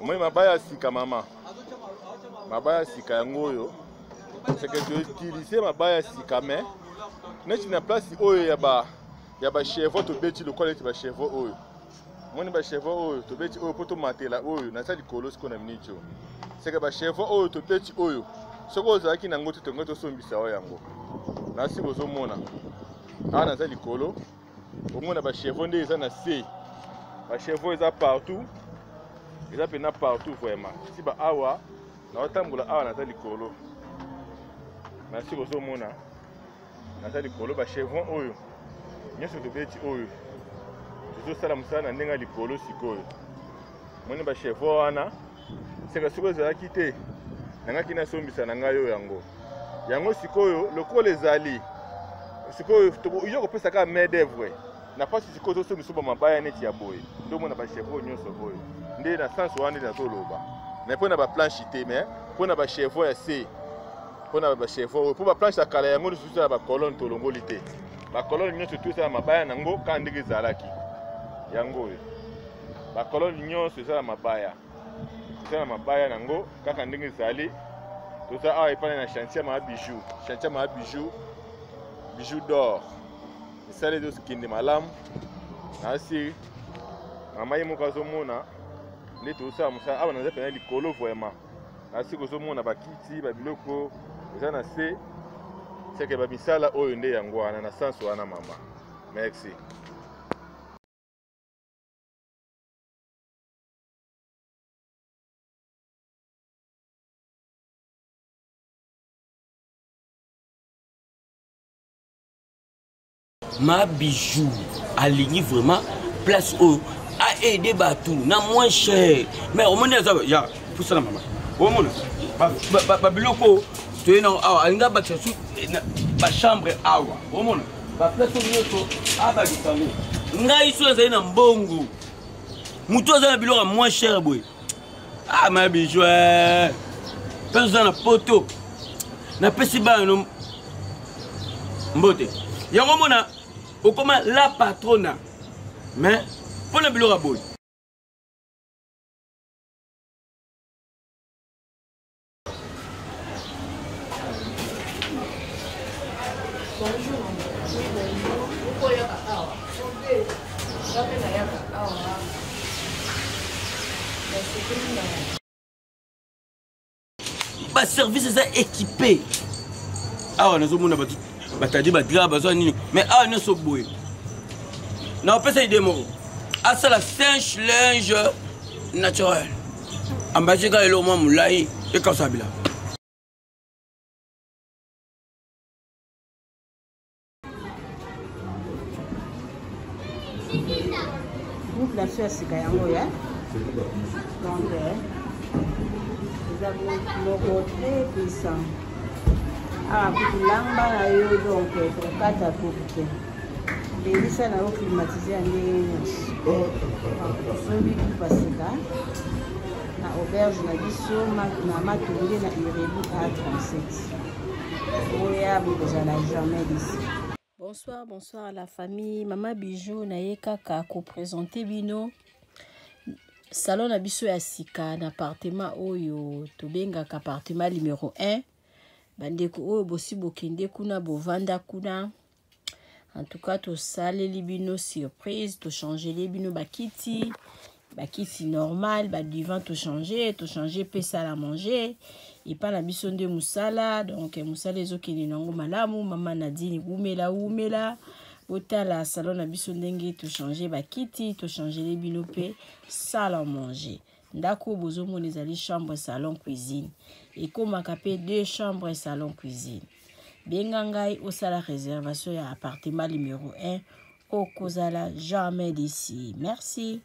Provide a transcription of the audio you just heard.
Moi mabaya sika mama. Mabaya sika yango. C'est que je utilisais mabaya sika mais n'est na place oyo ya ba chevaux to beti le collet ba chevaux oyo. Moi ba chevaux oyo to beti oyo poto matela oyo na sali kolos ko na minicho. C'est que ba chevaux oyo to beti oyo. Soko zaki na ngoto to ngoto sombisa oyo yango. Na si bozo mona. Ana sali kolo. Au moins ba chevaux nde eza na se. Ba chevaux eza partout. Eza pena partout vraiment. Si ba awa na otambola awa na sali kolo. Merci bozo mona. Na sali kolo ba chevaux oyo. Nyoso to beti oyo. Tuzo sala musana ndenga likolo sikoyo. Moni ba chevaux wana. Seka siko zaki te. Nanga kina sombisa nanga yo yango. Yango sikoyo lokolo ezali. Sikoyo yo ko pesa ka main d'œuvre. Na pasi sikoyo to sombisa ba mabaya neti ya boy. Ndo mona ba chevaux nyoso boy. Nde na sens wana na toloba. Mais pona ba planche te mais pona ba chevaux ya se. Pona ba chevaux pour ba planche ya kala yango susu ba colonne to longoli te. Ba colonne nyoso tout ça mabaya nango ka ndenge zalaki. Yango yo. Ba colonne nyoso ça mabaya. Ça mabaya nango kaka ndenge zali. Tout ça a épana na chantier ma bijoux. Chantier ma bijoux. Bijoux d'or. Ça les deux kinde malam. Asi mama yemo kazo mona. Ne tout ça musa aba na pena likolo vraiment. Asi kozo mona ba kiti ba biloko. Eza na se. C'est que ba misala oyo nde yango wana na sens wana mama. Merci. Ma bijou aligné vraiment place où a aidé batou na moins cher mais au moins ça ya pour ça maman au moins ba biloko tu non ah nga ba tsu ba chambre awa au moins ba place où ah ba gitango nga iso za na mbongo muto za na biloko moins cher boy ah ma bijou pense na poto na pesi ba no mbote yango mona au comment la patrona mais pour le bureau à boy bah service est équipé ah on a zo mona batu batadi badra bazo nini mais ah ne so boy na pesa ide mo asa la singe linge naturel ambaje ka elo mo mulai e ka sabila donc la fête c'est yango ya donc nous avons le très puissant. Ah, pour l'amba, donc, pour le kata pour que les lycées n'ont climatisé en ligne. Celui qui passe là, la auberge n'a dit sur ma maturité n'a irébu à 37. Vous n'allez jamais d'ici. Bonsoir, bonsoir à la famille. Maman Bijou n'a kaka ko présenter bino. Salon na biso ya sika na appartement oyo to benga ka appartement numéro 1. Bandeko oyo bosi bokende kuna bovanda kuna. En tout cas to sale libino surprise to changer libino bakiti normal ba divan to changer pesa la manger et pas la biso de musala donc musala ezokende nango malamu mama Nadine umela botala salon na biso ndenge to changer bakiti to changer libino pe salle à manger. Ndako bozomona ezali chambre salon cuisine et comme capé 2 chambres salon cuisine. Bengangai au sala réservation ya appartement numéro 1 au kozala jamais d'ici. Merci.